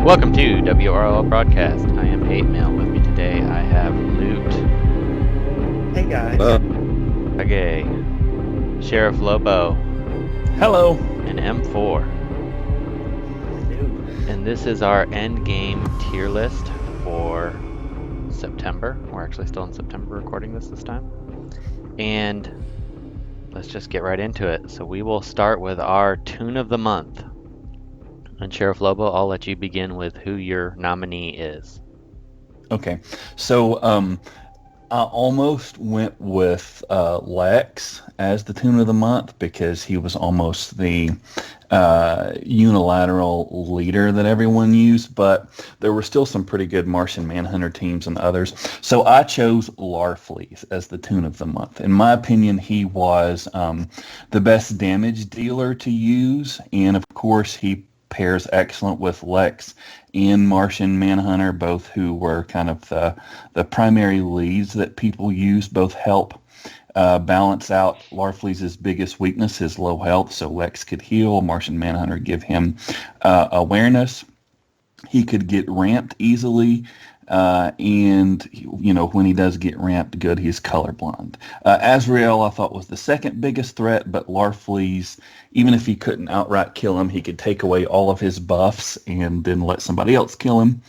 Welcome to WROL Broadcast. I am 8Mail. With me today I have Loot, Hey guys. Kage, Sheriff Lobo, Hello. and M4. Hello. And this is our end game tier list for September. We're actually still in September recording this time. And let's just get right into it. So we will start with our Toon of the Month. And Sheriff Lobo, I'll let you begin with who your nominee is. Okay, so I almost went with Lex as the Toon of the Month because he was almost the unilateral leader that everyone used, but there were still some pretty good Martian Manhunter teams and others. So I chose Larfleeze as the Toon of the Month. In my opinion, he was the best damage dealer to use, and of course he pairs excellent with Lex and Martian Manhunter, both who were kind of the primary leads that people use. Both help balance out Larfleeze's biggest weakness, his low health, so Lex could heal, Martian Manhunter give him awareness. He could get ramped easily, and you know, when he does get ramped good, he's colorblind. Azrael I thought was the second biggest threat, but Larfleeze, even if he couldn't outright kill him, he could take away all of his buffs and then let somebody else kill him.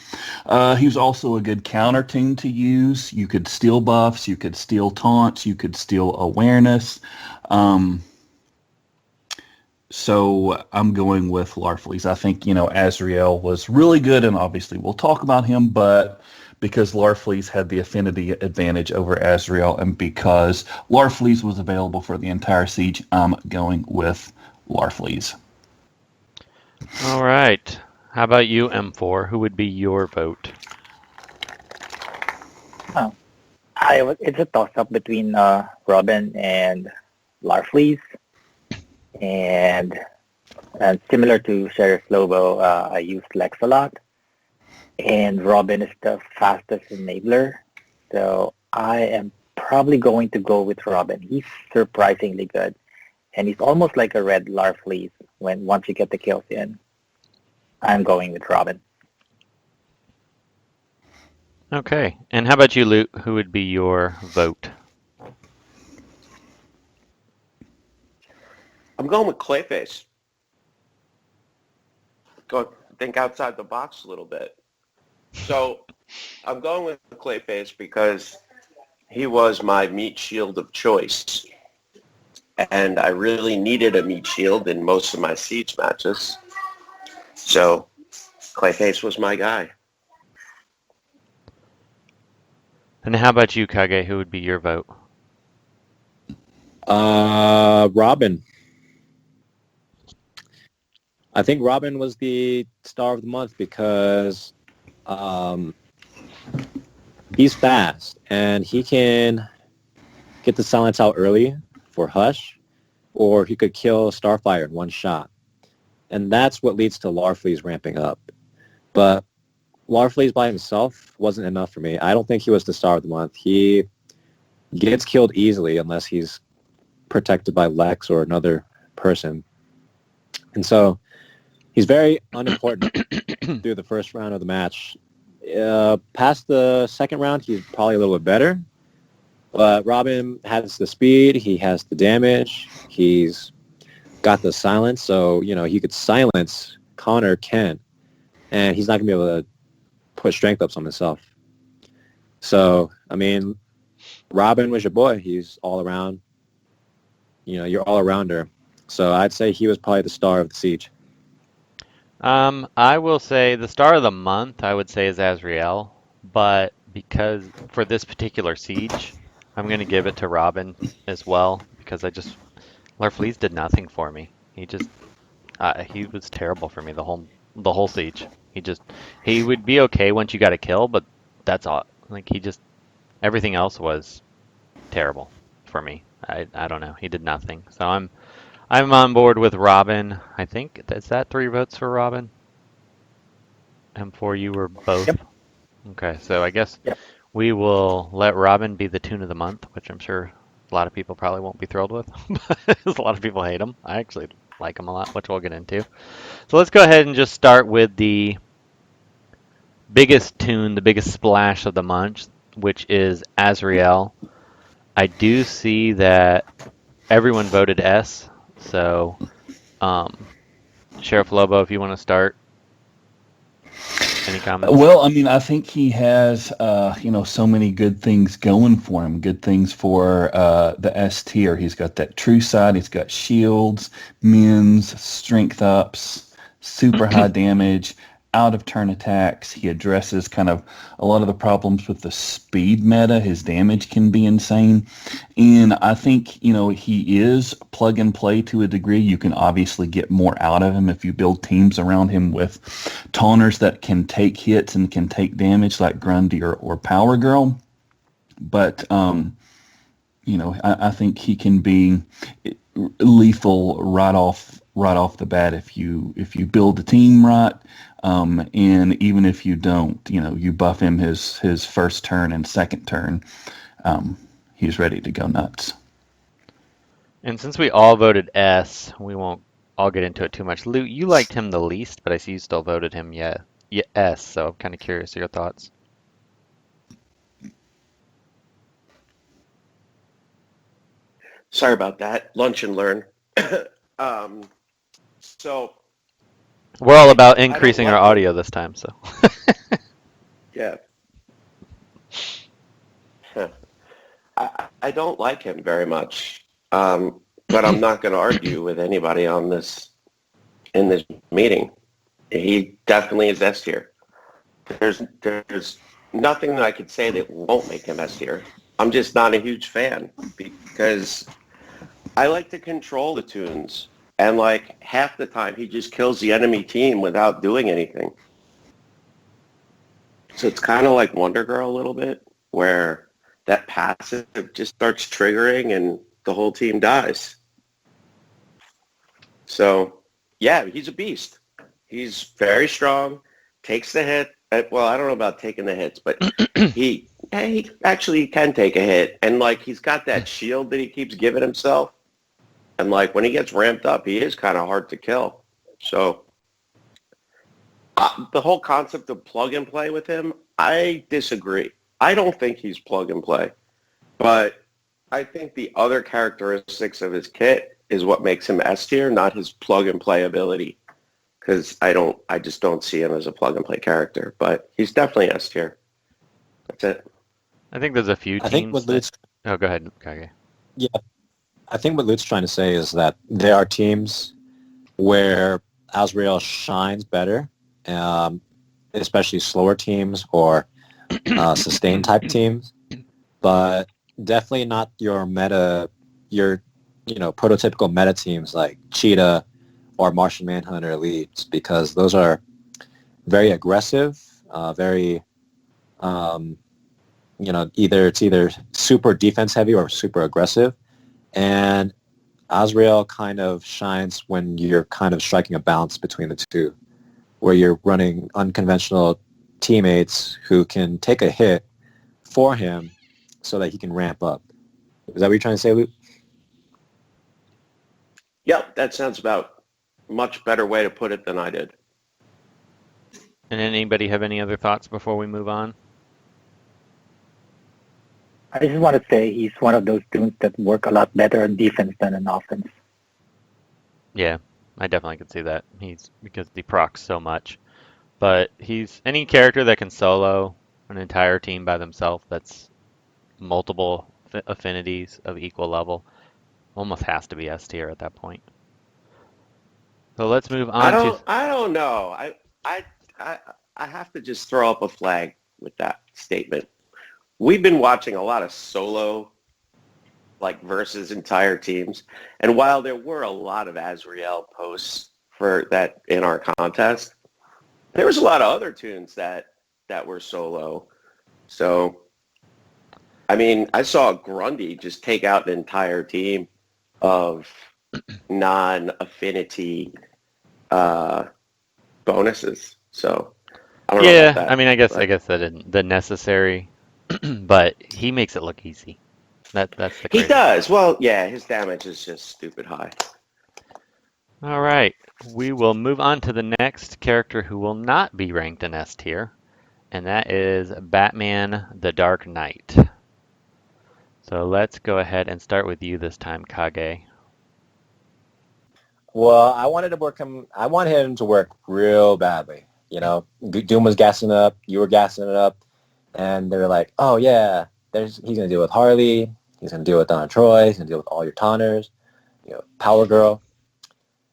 He was also a good counter Toon to use. You could steal buffs, you could steal taunts, you could steal awareness. So I'm going with Larfleeze. I think, you know, Azrael was really good, and obviously we'll talk about him, but because Larfleeze had the affinity advantage over Azrael, and because Larfleeze was available for the entire siege, I'm going with Larfleeze. All right. How about you, M4? Who would be your vote? It's a toss-up between Robin and Larfleeze. And similar to Sheriff Lobo, I use Lex a lot. And Robin is the fastest enabler. So I am probably going to go with Robin. He's surprisingly good. And he's almost like a red Larfleeze once you get the kills in. I'm going with Robin. Okay. And how about you, Loot? Who would be your vote? I'm going with Clayface. Think outside the box a little bit. So I'm going with Clayface because he was my meat shield of choice. And I really needed a meat shield in most of my siege matches. So Clayface was my guy. And how about you, Kage? Who would be your vote? Robin. I think Robin was the star of the month because he's fast and he can get the silence out early for Hush, or he could kill Starfire in one shot. And that's what leads to Larfleeze ramping up. But Larfleeze by himself wasn't enough for me. I don't think he was the star of the month. He gets killed easily unless he's protected by Lex or another person. And so he's very unimportant through the first round of the match. Past the second round, he's probably a little bit better. But Robin has the speed. He has the damage. He's got the silence. So, you know, he could silence Connor Kent, and he's not going to be able to put strength ups on himself. So, I mean, Robin was your boy. He's all around. You know, you're all arounder. So I'd say he was probably the star of the siege. I will say the star of the month, I would say, is Azrael. But because for this particular siege, I'm going to give it to Robin as well. Because Larfleeze did nothing for me. He was terrible for me the whole siege. He would be okay once you got a kill, but that's all. Like, everything else was terrible for me. I don't know. He did nothing. So I'm on board with Robin. I think is that 3 votes for Robin. And for you were both. Yep. Okay, so I guess Yep. we will let Robin be the Toon of the Month, which I'm sure a lot of people probably won't be thrilled with. But a lot of people hate him. I actually like him a lot, which we'll get into. So let's go ahead and just start with the biggest tune, the biggest splash of the month, which is Azrael. I do see that everyone voted S, so Sheriff Lobo, if you want to start, any comments? Well, I mean, I think he has, so many good things going for him. Good things for the S tier. He's got that true side. He's got shields, mins, strength ups, super high damage, out of turn attacks. He addresses kind of a lot of the problems with the speed meta. His damage can be insane. And I think, he is plug and play to a degree. You can obviously get more out of him if you build teams around him with taunters that can take hits and can take damage like Grundy or Power Girl. But, I think he can be lethal right off the bat if you build the team right. And even if you don't, you buff him his first turn and second turn, he's ready to go nuts. And since we all voted S, we won't all get into it too much. Lou, you liked him the least, but I see you still voted him S, so I'm kind of curious of your thoughts. Sorry about that. Lunch and learn. So We're all about I don't increasing our like him. audio this time, so. Yeah. I don't like him very much, but I'm not going to argue with anybody in this meeting. He definitely is S tier. There's nothing that I could say that won't make him S tier. I'm just not a huge fan because I like to control the tunes, and like half the time he just kills the enemy team without doing anything. So it's kind of like Wonder Girl a little bit, where that passive just starts triggering and the whole team dies. So, yeah, he's a beast. He's very strong, takes the hit. Well, I don't know about taking the hits, but he actually can take a hit. And, like, he's got that shield that he keeps giving himself. And, like, when he gets ramped up, he is kind of hard to kill. So the whole concept of plug and play with him, I disagree. I don't think he's plug and play. But I think the other characteristics of his kit is what makes him S tier, not his plug and play ability. Because I just don't see him as a plug and play character. But he's definitely S tier. That's it. I think there's a few I think teams what Luke's, Oh, go ahead, Kage. yeah, I think what Luke's trying to say is that there are teams where Azrael shines better, especially slower teams or sustain type teams, but definitely not your prototypical meta teams like Cheetah or Martian Manhunter Elites, because those are very aggressive, very either super defense heavy or super aggressive, and Azrael kind of shines when you're kind of striking a balance between the two, where you're running unconventional teammates who can take a hit for him so that he can ramp up. Is that what you're trying to say, Luke? Yep, that sounds about a much better way to put it than I did. And anybody have any other thoughts before we move on? I just want to say he's one of those tunes that work a lot better on defense than on offense. Yeah, I definitely could see that. Because he procs so much. But he's any character that can solo an entire team by themselves that's multiple affinities of equal level almost has to be S tier at that point. So let's move on to... I don't know. I have to just throw up a flag with that statement. We've been watching a lot of solo, like, versus entire teams. And while there were a lot of Azrael posts for that in our contest, there was a lot of other tunes that were solo. So, I mean, I saw Grundy just take out an entire team of non-affinity bonuses. So, I don't know about that. I mean, I guess that isn't the necessary, but he makes it look easy. That's the crazy. He does. Well, yeah, his damage is just stupid high. All right, we will move on to the next character who will not be ranked in S tier, and that is Batman the Dark Knight. So let's go ahead and start with you this time, Kage. Well, I wanted to work him. I want him to work real badly. You know, Doom was gassing it up. You were gassing it up, and they were like, "Oh yeah, he's gonna deal with Harley. He's gonna deal with Donna Troy. He's gonna deal with all your taunters. You know, Power Girl."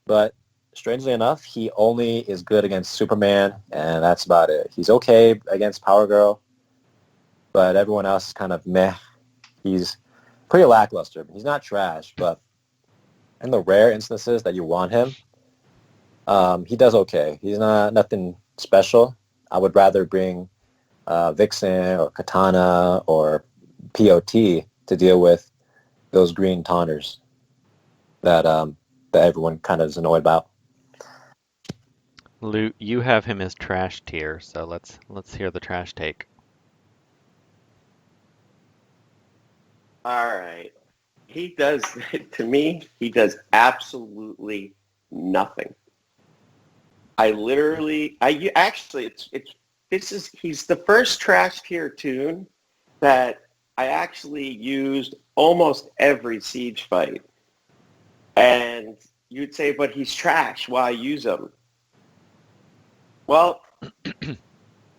But strangely enough, he only is good against Superman, and that's about it. He's okay against Power Girl, but everyone else is kind of meh. He's pretty lackluster. He's not trash, but in the rare instances that you want him, he does okay. He's nothing special. I would rather bring Vixen or Katana or POT to deal with those green taunters that everyone kind of is annoyed about. Luke, you have him as trash tier, so let's hear the trash take. All right. He does, to me, he does absolutely nothing. He's the first trash tier Toon that I actually used almost every siege fight. And you'd say, but he's trash. Why use him? Well,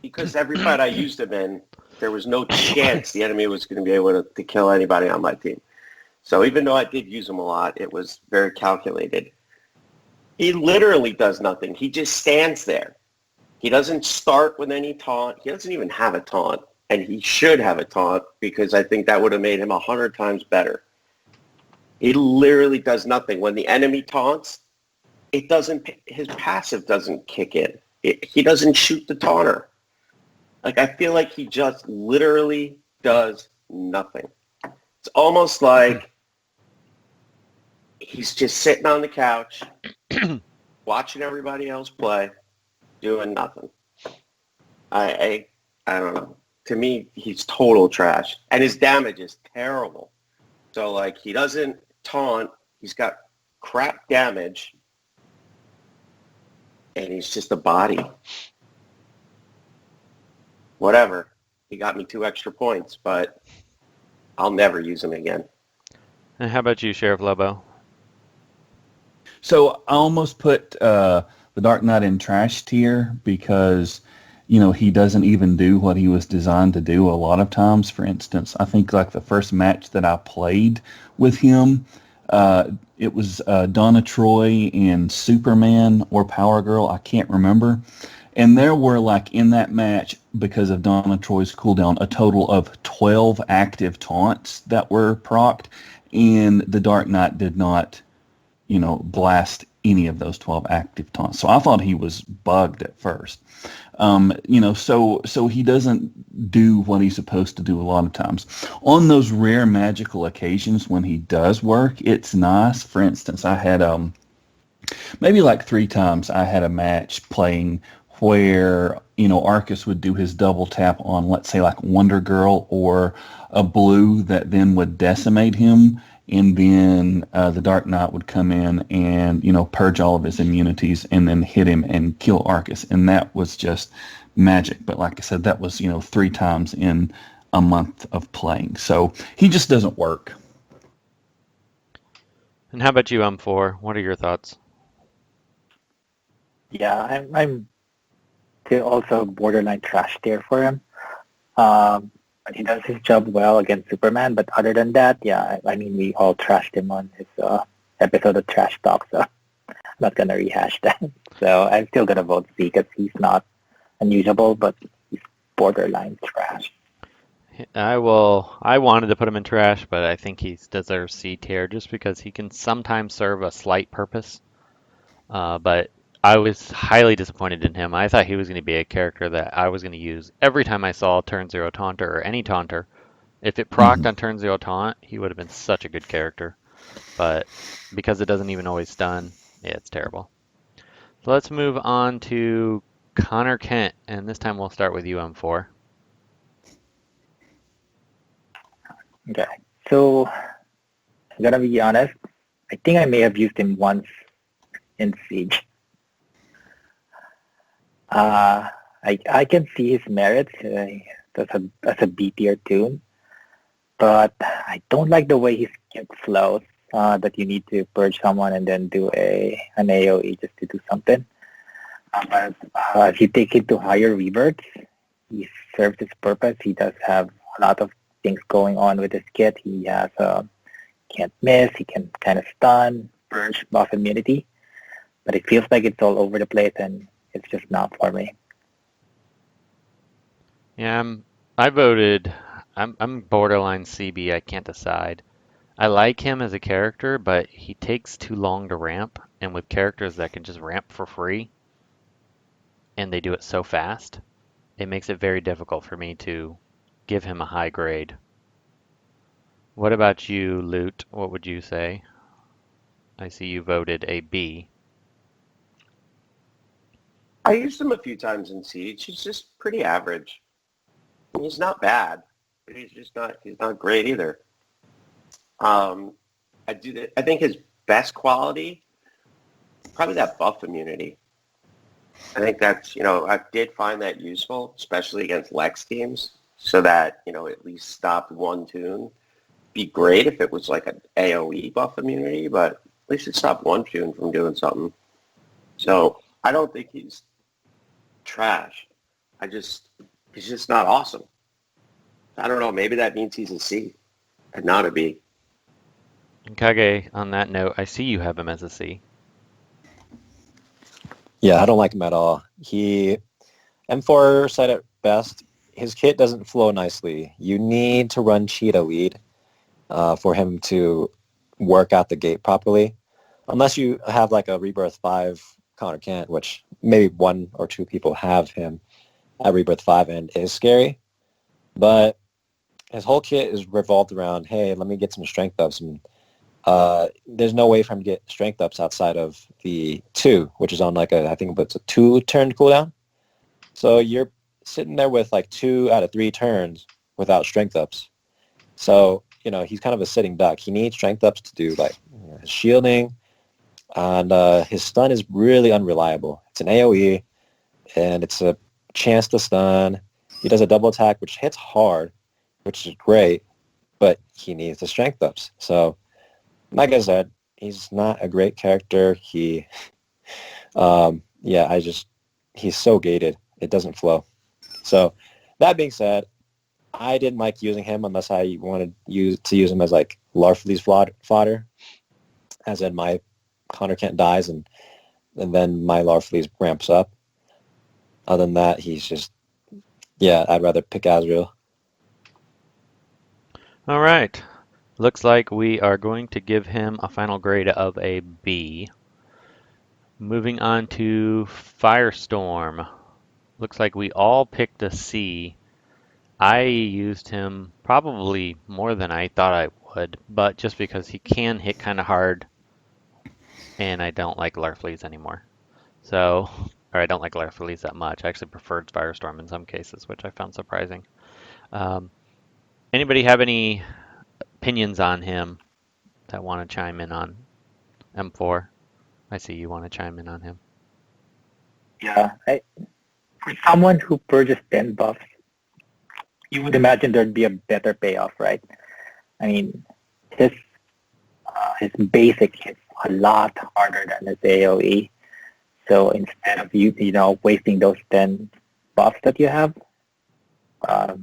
because every fight I used him in, there was no chance the enemy was going to be able to kill anybody on my team. So even though I did use him a lot, it was very calculated. He literally does nothing. He just stands there. He doesn't start with any taunt. He doesn't even have a taunt. And he should have a taunt because I think that would have made him 100 times better. He literally does nothing. When the enemy taunts, his passive doesn't kick in. He doesn't shoot the taunter. Like, I feel like he just literally does nothing. It's almost like he's just sitting on the couch, watching everybody else play, doing nothing. I don't know. To me, he's total trash. And his damage is terrible. So, like, he doesn't taunt. He's got crap damage. And he's just a body. Whatever. He got me 2 extra points, but I'll never use him again. And how about you, Sheriff Lobo? So I almost put the Dark Knight in trash tier because, you know, he doesn't even do what he was designed to do a lot of times. For instance, I think like the first match that I played with him, it was Donna Troy and Superman or Power Girl. I can't remember. And there were, like, in that match, because of Donna Troy's cooldown, a total of 12 active taunts that were procced, and the Dark Knight did not, you know, blast any of those 12 active taunts. So I thought he was bugged at first. You know, so he doesn't do what he's supposed to do a lot of times. On those rare magical occasions when he does work, it's nice. For instance, I had maybe like 3 times I had a match playing where, you know, Arcus would do his double tap on, let's say, like Wonder Girl or a blue that then would decimate him, and then the Dark Knight would come in and, you know, purge all of his immunities and then hit him and kill Arcus, and that was just magic. But like I said, that was, you know, 3 times in a month of playing, so he just doesn't work. And how about you, M4? What are your thoughts? Yeah, I'm still also borderline trash tier for him. But he does his job well against Superman. But other than that, yeah, I mean, we all trashed him on his episode of Trash Talk, so I'm not going to rehash that. So I'm still going to vote C because he's not unusable, but he's borderline trash. I wanted to put him in trash, but I think he deserves C tier just because he can sometimes serve a slight purpose. But I was highly disappointed in him. I thought he was going to be a character that I was going to use every time I saw turn 0 taunter or any taunter. If it procced on turn 0 taunt, he would have been such a good character. But because it doesn't even always stun, yeah, it's terrible. So let's move on to Connor Kent, and this time we'll start with you, M4. Okay, so I'm going to be honest. I think I may have used him once in Siege. I I can see his merits as a B tier Toon, but I don't like the way his skit flows. That you need to purge someone and then do an AOE just to do something. But if you take it to higher reverts, he serves his purpose. He does have a lot of things going on with his kit. He has can't miss. He can kind of stun, purge, buff immunity. But it feels like it's all over the place, and it's just not for me. Yeah, I voted. I'm borderline CB. I can't decide. I like him as a character, but he takes too long to ramp, and with characters that can just ramp for free, and they do it so fast, it makes it very difficult for me to give him a high grade. What about you, Loot? What would you say? I see you voted a B. I used him a few times in Siege. He's just pretty average. He's not bad, but he's not great either. I think his best quality, probably that buff immunity. I think that's, I did find that useful, especially against Lex teams, so that, at least stopped one Toon. Be great if it was like an AoE buff immunity, but at least it stopped one Toon from doing something. So I don't think he's trash. He's just not awesome. I don't know, maybe that means he's a C and not a B. And Kage, on that note, I see you have him as a C. Yeah, I don't like him at all. M4 said it best. His kit doesn't flow nicely. You need to run Cheetah lead for him to work out the gate properly. Unless you have like a Rebirth 5 Connor Kent, which maybe one or two people have him at Rebirth 5 and it is scary. But his whole kit is revolved around, hey, let me get some strength ups. And there's no way for him to get strength ups outside of the 2, which is on like I think it's a 2-turn cooldown. So you're sitting there with like 2 out of 3 turns without strength ups. So, he's kind of a sitting duck. He needs strength ups to do like his shielding, and his stun is really unreliable. It's an AoE, and it's a chance to stun. He does a double attack, which hits hard, which is great, but he needs the strength ups. So, like I said, he's not a great character. He's so gated. It doesn't flow. So, that being said, I didn't like using him unless I wanted to use him as like Larfleeze fodder, as in my Connor Kent dies and then my Larfleeze ramps up. Other than that, he's just, I'd rather pick Azrael. All right. Looks like we are going to give him a final grade of a B. Moving on to Firestorm. Looks like we all picked a C. I used him probably more than I thought I would, but just because he can hit kind of hard, and I don't like Larfleeze anymore. Or I don't like Larfleeze that much. I actually preferred Firestorm in some cases, which I found surprising. Anybody have any opinions on him that want to chime in on M4? I see you want to chime in on him. Yeah, for someone who purges 10 buffs, you would imagine there'd be a better payoff, right? I mean, his basic hits a lot harder than his AoE. So instead of wasting those 10 buffs that you have,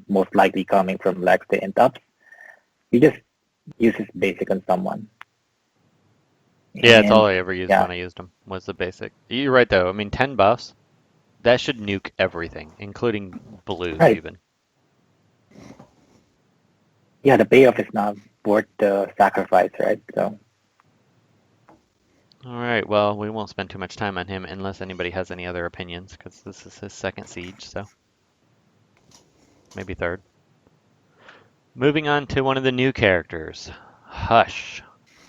most likely coming from Lex to Intups, you just use his basic on someone. Yeah, it's all I ever used when I used him, was the basic. You're right, though. I mean, 10 buffs, that should nuke everything, including blues even. Yeah, the payoff is not worth the sacrifice, right? So. All right, well, we won't spend too much time on him unless anybody has any other opinions, because this is his second siege, so maybe third. Moving on to one of the new characters, Hush,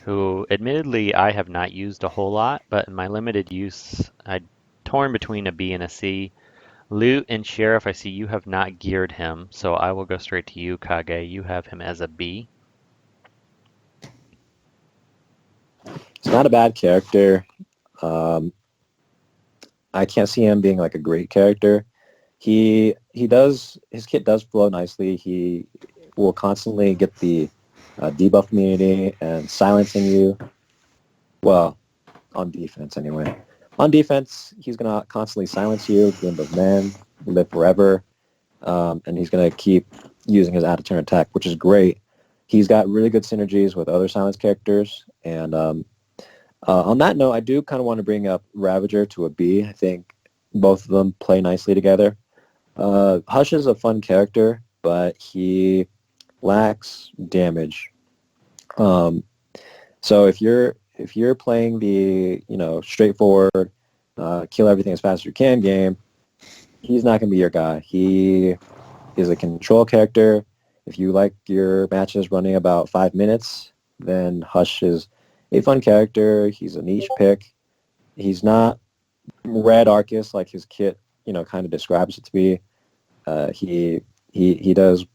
who admittedly I have not used a whole lot, but in my limited use, I'm torn between a B and a C. Loot and Sheriff, I see you have not geared him, so I will go straight to you, Kage. You have him as a B. He's not a bad character. I can't see him being like a great character. His kit does flow nicely. He will constantly get the debuff immunity and silencing you. Well, on defense anyway. On defense, he's gonna constantly silence you, Game of Man, live forever, and he's gonna keep using his out-of-turn attack, which is great. He's got really good synergies with other silence characters, and on that note, I do kind of want to bring up Raveger to a B. I think both of them play nicely together. Hush is a fun character, but he lacks damage. So if you're playing the straightforward kill everything as fast as you can game, he's not going to be your guy. He is a control character. If you like your matches running about 5 minutes, then Hush is a fun character. He's a niche pick. He's not red Arcus like his kit, kind of describes it to be. He does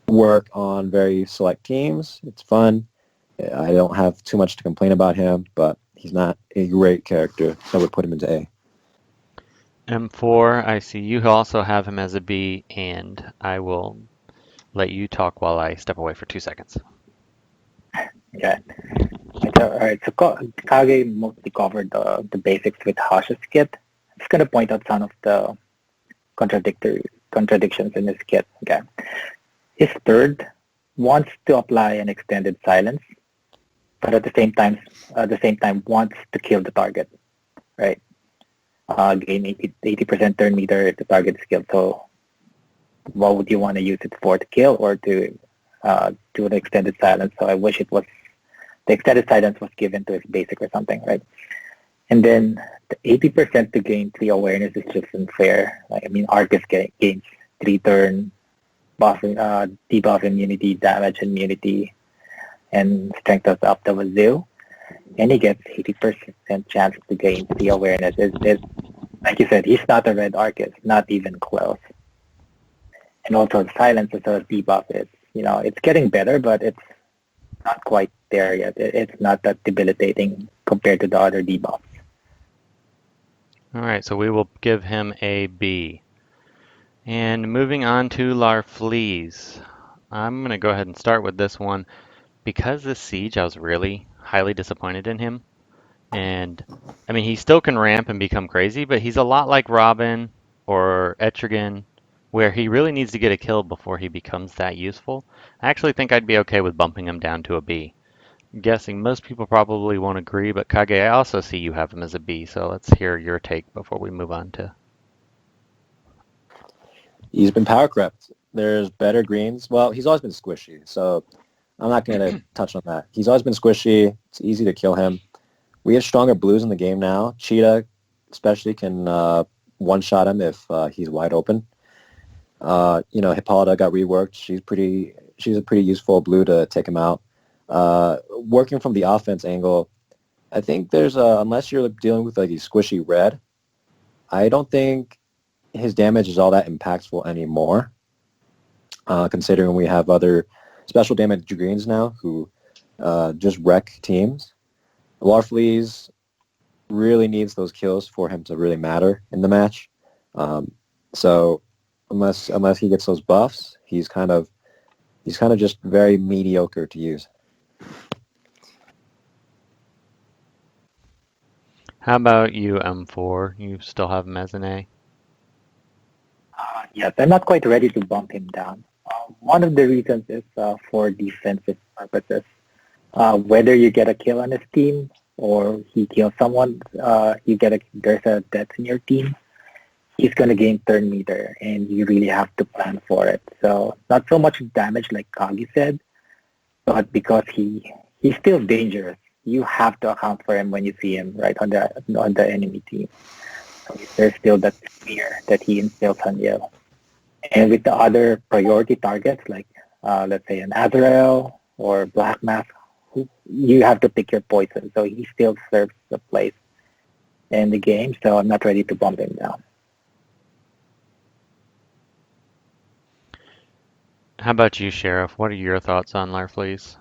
work on very select teams. It's fun. I don't have too much to complain about him, but he's not a great character, so I would put him into A. M4, I see you also have him as a B, and I will let you talk while I step away for 2 seconds. Okay. All right. So Kage mostly covered the basics with Hush's kit. I'm just gonna point out some of the contradictions in his kit. Okay. His third wants to apply an extended silence, but at the same time wants to kill the target, right? Gain 80% turn meter if the target is killed. So what would you want to use it for, to kill or to do an extended silence? So I wish the extended silence was given to his basic or something, right? And then the 80% to gain 3 awareness is just unfair. Arcus gains 3 turn debuff immunity, damage immunity, and strength is up to wazoo. And he gets 80% chance to gain 3 awareness. It's, like you said, he's not a red Arcus, not even close. And also the silence as a debuff is, it's getting better, but it's not quite there yet. It's not that debilitating compared to the other debuffs. All right, so we will give him a B. And moving on to Larfleeze. I'm going to go ahead and start with this one. Because this siege, I was really highly disappointed in him. And, he still can ramp and become crazy, but he's a lot like Robin or Etrigan, where he really needs to get a kill before he becomes that useful. I actually think I'd be okay with bumping him down to a B. I'm guessing most people probably won't agree, but Kage, I also see you have him as a B, so let's hear your take before we move on to... He's been power crept. There's better greens. Well, he's always been squishy, so I'm not going to touch on that. He's always been squishy. It's easy to kill him. We have stronger blues in the game now. Cheetah especially can one-shot him if he's wide open. Hippolyta got reworked. She's a pretty useful blue to take him out. Working from the offense angle, I think there's unless you're dealing with like a squishy red, I don't think his damage is all that impactful anymore. Considering we have other special damage greens now who just wreck teams. Larfleeze really needs those kills for him to really matter in the match. So unless he gets those buffs, he's kind of just very mediocre to use. How about you, M4? You still have him as an A? Yes, I'm not quite ready to bump him down. One of the reasons is for defensive purposes. Whether you get a kill on his team or he kills someone, there's a death in your team, he's going to gain turn meter, and you really have to plan for it. So not so much damage like Kagi said, but because he's still dangerous, you have to account for him when you see him right on the enemy team. So there's still that fear that he instills on you. And with the other priority targets, like let's say an Azrael or Black Mask, you have to pick your poison. So he still serves a place in the game, so I'm not ready to bump him down. How about you, Sheriff? What are your thoughts on Larfleeze?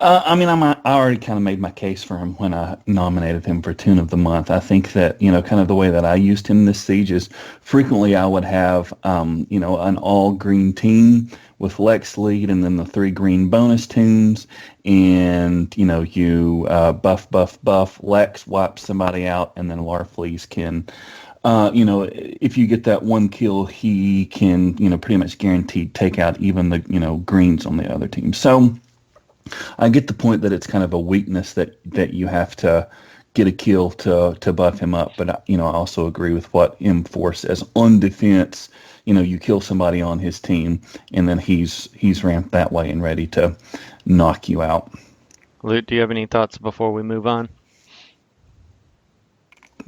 I mean, I already kind of made my case for him when I nominated him for Toon of the Month. I think that, kind of the way that I used him this siege is frequently I would have, an all-green team with Lex lead and then the 3 green bonus tunes. And, you buff, Lex wipes somebody out, and then Larfleeze can, if you get that 1 kill, he can, pretty much guaranteed take out even the, greens on the other team. So I get the point that it's kind of a weakness that you have to get a kill to buff him up. But, I also agree with what M4 says. On defense, you kill somebody on his team, and then he's ramped that way and ready to knock you out. Luke, do you have any thoughts before we move on?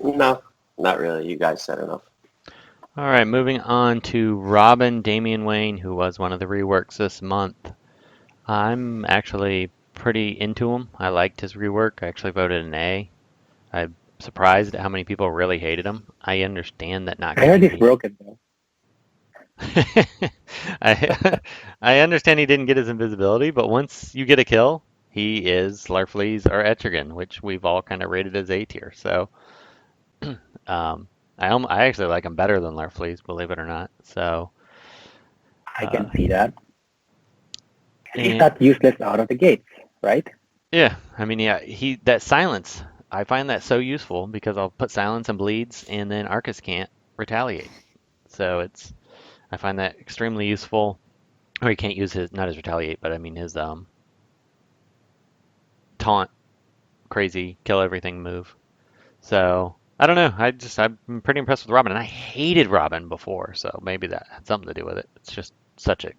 No, not really. You guys said enough. All right, moving on to Robin Damian Wayne, who was one of the reworks this month. I'm actually pretty into him. I liked his rework. I actually voted an A. I'm surprised at how many people really hated him. I understand that not I heard getting he's broken though. I understand he didn't get his invisibility, but once you get a kill, he is Larfleeze or Etrigan, which we've all kind of rated as A tier. So I actually like him better than Larfleeze, believe it or not. So I can see that. He's and not useless out of the gates, right? yeah, I mean, yeah, that silence. I find that so useful because I'll put silence and bleeds, and then Arcus can't retaliate. So I find that extremely useful. Or he can't use not his retaliate, but I mean his taunt, crazy, kill everything move. So I don't know. I'm pretty impressed with Robin, and I hated Robin before, so maybe that had something to do with it. It's just such a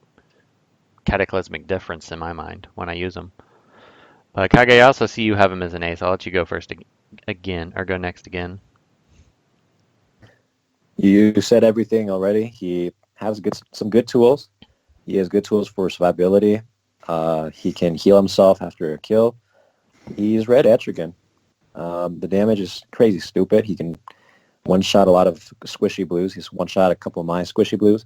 cataclysmic difference in my mind when I use him. But Kage, I also see you have him as an ace. I'll let you go first again, or go next again. You said everything already. He has some good tools. He has good tools for survivability. He can heal himself after a kill. He's Red Etrigan. The damage is crazy stupid. He can one-shot a lot of squishy blues. He's one-shot a couple of my squishy blues.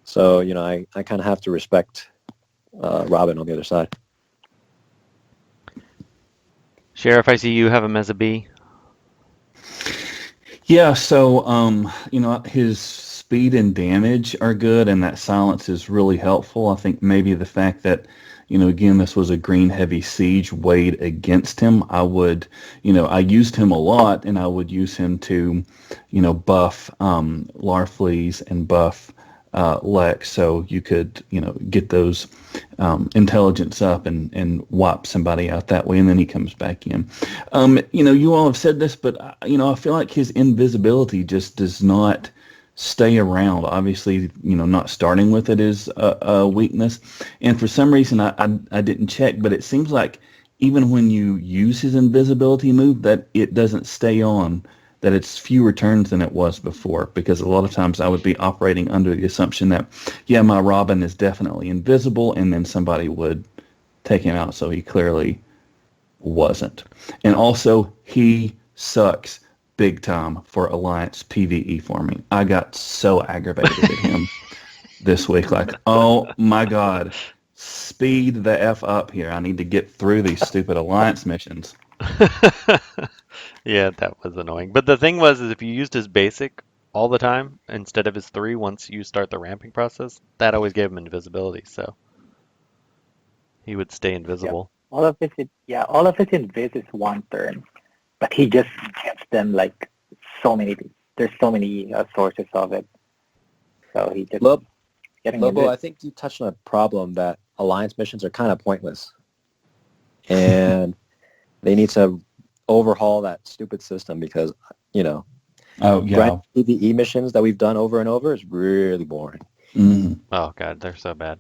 So, I kind of have to respect Robin on the other side. Sheriff, I see you have him as a B. Yeah, so his speed and damage are good, and that silence is really helpful. I think maybe the fact that, again, this was a green heavy siege weighed against him. I would, I used him a lot, and I would use him to, buff Larfleeze and buff Lex, so you could, get those intelligence up and wipe somebody out that way, and then he comes back in. You all have said this, but I feel like his invisibility just does not stay around. Obviously, not starting with it is a weakness, and for some reason I didn't check, but it seems like even when you use his invisibility move, that it doesn't stay on. That it's fewer turns than it was before, because a lot of times I would be operating under the assumption that, yeah, my Robin is definitely invisible, and then somebody would take him out, so he clearly wasn't. And also, he sucks big time for Alliance PvE farming. I got so aggravated at him this week, like, oh my god, speed the F up here. I need to get through these stupid Alliance missions. Yeah, that was annoying. But the thing was, is if you used his basic all the time instead of his 3 once you start the ramping process, that always gave him invisibility, so he would stay invisible. All of his invis is 1 turn, but he just gets them like so many. There's so many sources of it, so he just getting Lobo, invis. I think you touched on a problem that Alliance missions are kind of pointless, and they need to overhaul that stupid system because, Oh yeah, PvE missions that we've done over and over is really boring. mm-hmm. Oh god, they're so bad.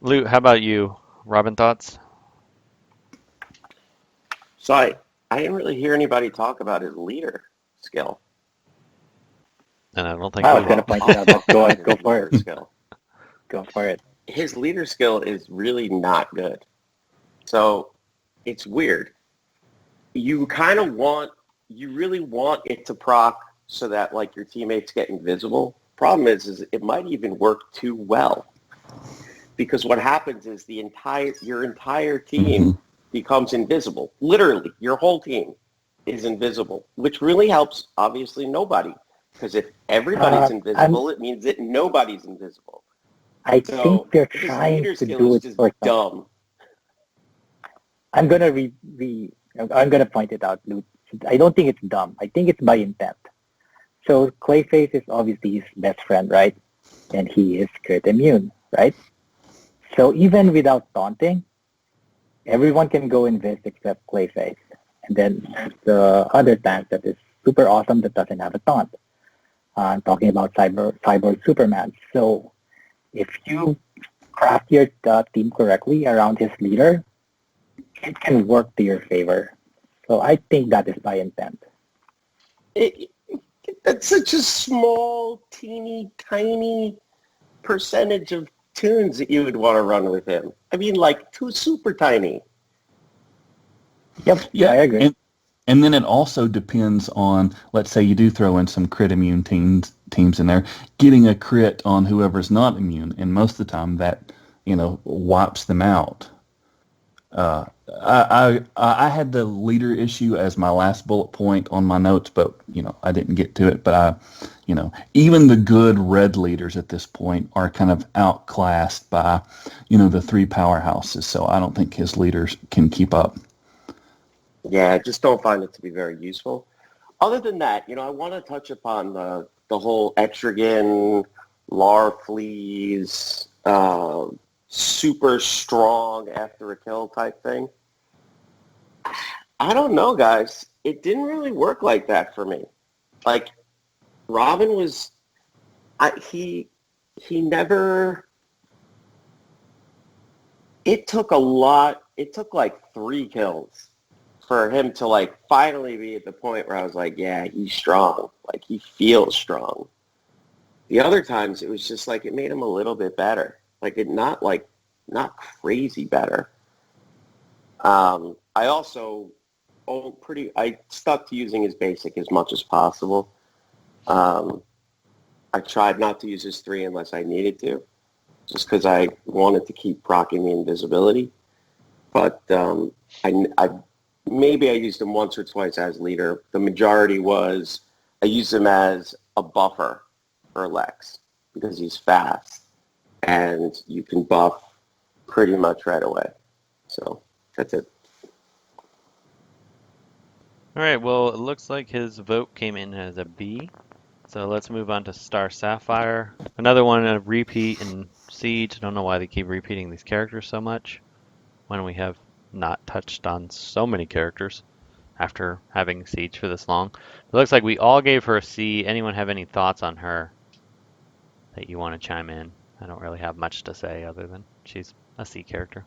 Luke, how about you? Robin, thoughts? So I didn't really hear anybody talk about his leader skill. And I don't think I we was going to will. point it out, but go for it. Skill. Go for it. His leader skill is really not good. So it's weird. You really want it to proc so that like your teammates get invisible. Problem is it might even work too well. because what happens is your entire team becomes invisible. Literally, your whole team is invisible, which really helps, obviously, nobody. Because if everybody's invisible, it means that nobody's invisible. I So think they're his trying leader to skill do is it just for some. dumb. I'm gonna point it out, Luke. I don't think it's dumb. I think it's by intent. So Clayface is obviously his best friend, right? And he is crit immune, right? So even without taunting, everyone can go invis except Clayface. And then the other tank that is super awesome that doesn't have a taunt. I'm talking about Cyborg Superman. So if you craft your team correctly around his leader, it can work to your favor. So I think that is by intent. That's such a small, teeny, tiny percentage of tunes that you would want to run with him. I mean, like, super tiny. Yep, Yeah, I agree. And then it also depends on, let's say you do throw in some crit immune teams in there, getting a crit on whoever's not immune, and most of the time that wipes them out. I had the leader issue as my last bullet point on my notes, but I didn't get to it. But even the good red leaders at this point are kind of outclassed by the three powerhouses. So I don't think his leaders can keep up. Yeah, I just don't find it to be very useful. Other than that, I want to touch upon the whole Etrigan, Larfleeze, super strong after a kill type thing. I don't know, guys. It didn't really work like that for me. Like, Robin was, he never, it took a lot, it took like 3 kills for him to like finally be at the point where I was like, yeah, he's strong. Like, he feels strong. The other times it was just like it made him a little bit better. Like, not crazy better. I also I stuck to using his basic as much as possible. I tried not to use his 3 unless I needed to, just because I wanted to keep proccing the invisibility. But I maybe I used him once or twice as leader. The majority was I used him as a buffer for Lex because he's fast and you can buff pretty much right away. So that's it. All right, well, it looks like his vote came in as a B. So let's move on to Star Sapphire. Another one, a repeat in Siege. I don't know why they keep repeating these characters so much when we have not touched on so many characters after having Siege for this long. It looks like we all gave her a C. Anyone have any thoughts on her that you want to chime in? I don't really have much to say other than she's a C character.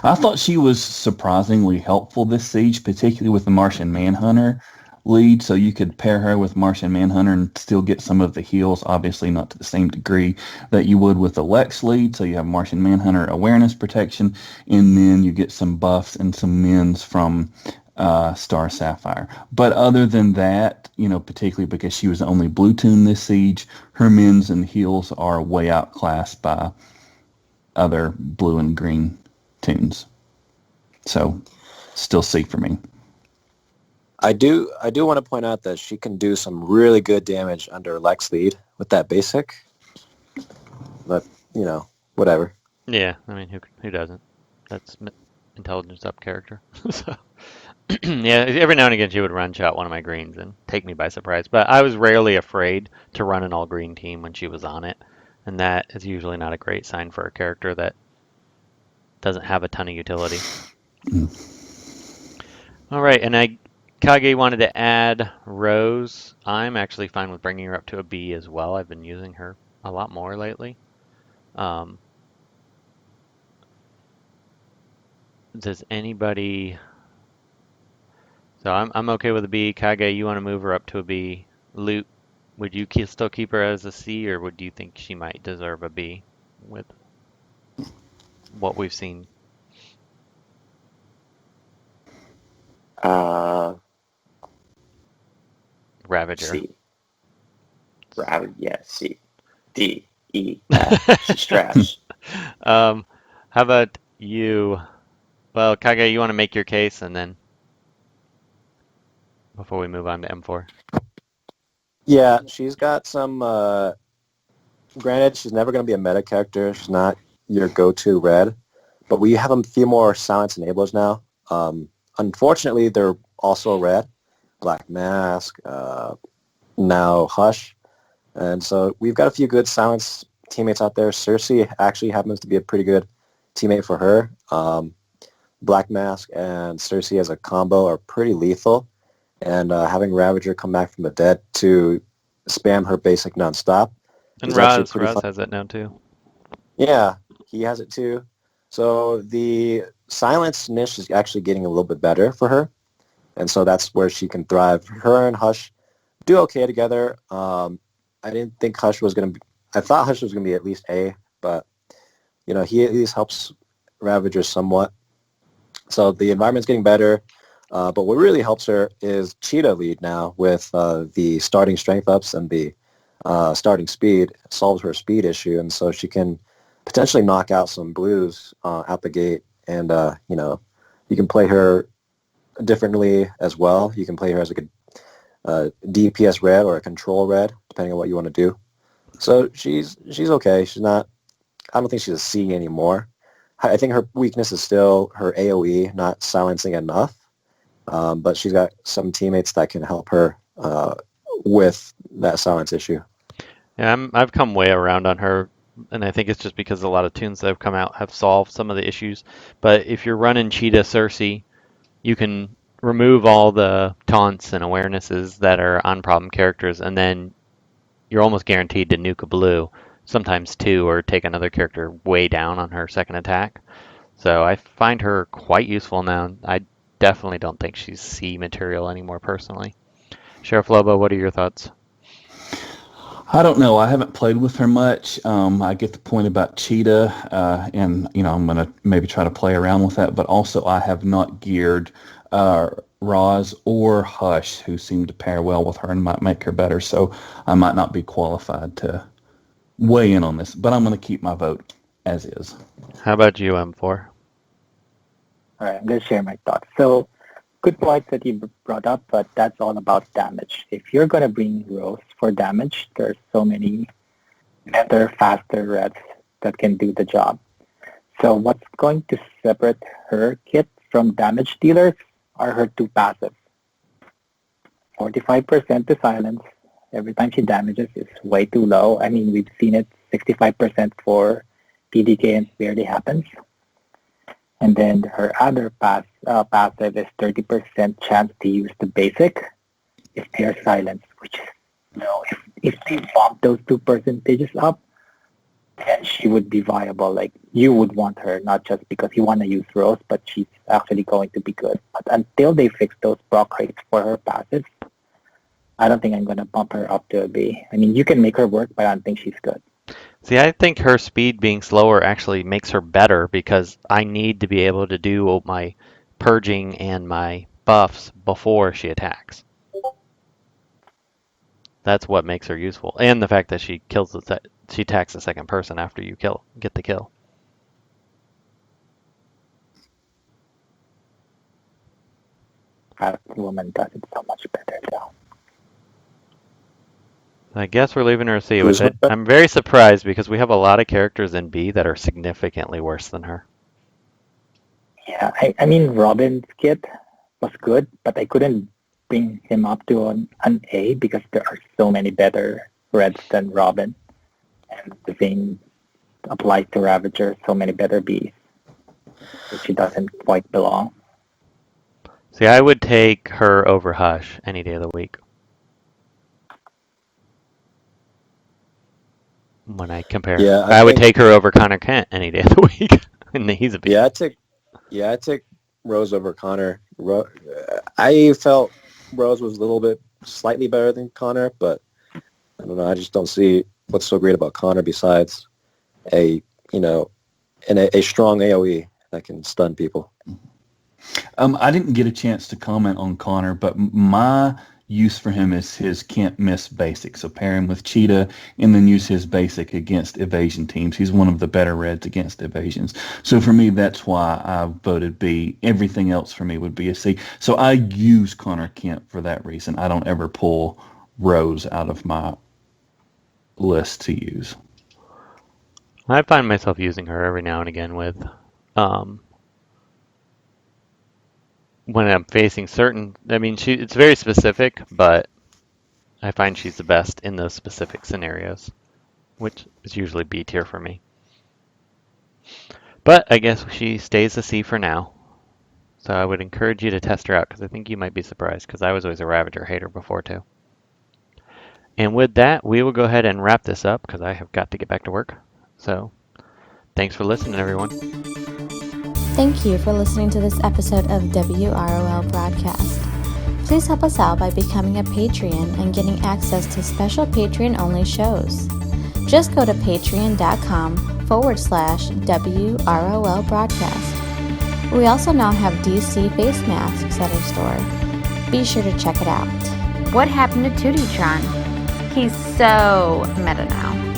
I thought she was surprisingly helpful this siege, particularly with the Martian Manhunter lead, so you could pair her with Martian Manhunter and still get some of the heals, obviously not to the same degree that you would with the Lex lead, so you have Martian Manhunter awareness protection, and then you get some buffs and some mins from Star Sapphire. But other than that, particularly because she was the only blue toon this siege, her mins and heals are way outclassed by other blue and green tunes. So still C for me. I do want to point out that she can do some really good damage under Lex lead with that basic. But, whatever. Yeah, I mean, who doesn't? That's intelligence up character. So, yeah, every now and again she would run shot one of my greens and take me by surprise. But I was rarely afraid to run an all green team when she was on it, and that is usually not a great sign for a character that doesn't have a ton of utility. All right, and Kage wanted to add Rose. I'm actually fine with bringing her up to a B as well. I've been using her a lot more lately. Does anybody? So I'm okay with a B. Kage, you want to move her up to a B. Loot, would you still keep her as a C, or would you think she might deserve a B with what we've seen? Ravager. C. Rabbit, yeah, C. D. She's trash. How about you? Well, Kage, you want to make your case and then before we move on to M4. Yeah, she's got some. Granted, she's never going to be a meta character. She's not your go-to red, but we have a few more silence enablers now. Unfortunately, they're also red. Black Mask, now Hush, and so we've got a few good silence teammates out there. Cersei actually happens to be a pretty good teammate for her. Black Mask and Cersei as a combo are pretty lethal, and having Ravager come back from the dead to spam her basic nonstop And is actually Raz pretty fun. has it now too. Yeah, he has it too. So the silence niche is actually getting a little bit better for her, and so that's where she can thrive. Her and Hush do okay together. I didn't think Hush was going to be... I thought Hush was going to be at least A, but, he at least helps Ravager somewhat. So the environment's getting better, but what really helps her is Cheetah lead now with the starting strength ups and the starting speed. Solves her speed issue, and so she can potentially knock out some blues out the gate. And, you can play her differently as well. You can play her as a DPS red or a control red, depending on what you want to do. So she's okay. She's not... I don't think she's a C anymore. I think her weakness is still her AoE not silencing enough, but she's got some teammates that can help her with that silence issue. Yeah, I've come way around on her, and I think it's just because a lot of tunes that have come out have solved some of the issues. But if you're running Cheetah Cersei, you can remove all the taunts and awarenesses that are on problem characters, and then you're almost guaranteed to nuke a blue, sometimes two, or take another character way down on her second attack. So I find her quite useful now. I definitely don't think she's C material anymore personally. Sheriff Lobo, what are your thoughts? I don't know. I haven't played with her much. I get the point about Cheetah, and I'm going to maybe try to play around with that. But also, I have not geared Roz or Hush, who seem to pair well with her and might make her better. So I might not be qualified to weigh in on this. But I'm going to keep my vote as is. How about you, M4? All right, I'm going to share my thoughts. So, good points that you brought up, but that's all about damage. If you're going to bring Rose for damage, there's so many better, faster reds that can do the job. So what's going to separate her kit from damage dealers are her two passives. 45% to silence every time she damages is way too low. I mean, we've seen it 65% for PDK and barely happens. And then her other passive is 30% chance to use the basic if they are silenced, which is, if they bump those 2 percentages up, then she would be viable. Like, you would want her, not just because you want to use Rose, but she's actually going to be good. But until they fix those proc rates for her passives, I don't think I'm going to bump her up to a B. I mean, you can make her work, but I don't think she's good. See, I think her speed being slower actually makes her better because I need to be able to do my purging and my buffs before she attacks. That's what makes her useful, and the fact that she she attacks the second person after you get the kill. That woman does it so much better, though. I guess we're leaving her a C, which I'm very surprised because we have a lot of characters in B that are significantly worse than her. Yeah, I mean, Robin's kit was good, but I couldn't bring him up to an A because there are so many better reds than Robin. And the same applies to Ravager, so many better Bs, which she doesn't quite belong. See, I would take her over Hush any day of the week. When I compare, Yeah, I would take her over Connor Kent any day of the week, and he's a B. Yeah, I take Rose over Connor. I felt Rose was a little bit slightly better than Connor, but I don't know. I just don't see what's so great about Connor besides a strong AOE that can stun people. I didn't get a chance to comment on Connor, but my use for him is his can't miss basic. So pair him with Cheetah and then use his basic against evasion teams. He's one of the better reds against evasions. So for me, that's why I voted B. Everything else for me would be a C. So I use Connor Kent for that reason. I don't ever pull Rose out of my list to use. I find myself using her every now and again with when I'm facing certain. I mean, it's very specific, but I find she's the best in those specific scenarios, which is usually B tier for me. But I guess she stays a C for now. So I would encourage you to test her out because I think you might be surprised because I was always a Raveger hater before too. And with that, we will go ahead and wrap this up because I have got to get back to work. So thanks for listening, everyone. Thank you for listening to this episode of WROL Broadcast. Please help us out by becoming a Patreon and getting access to special Patreon-only shows. Just go to patreon.com/WROL Broadcast. We also now have DC face masks at our store. Be sure to check it out. What happened to Tootytron? He's so meta now.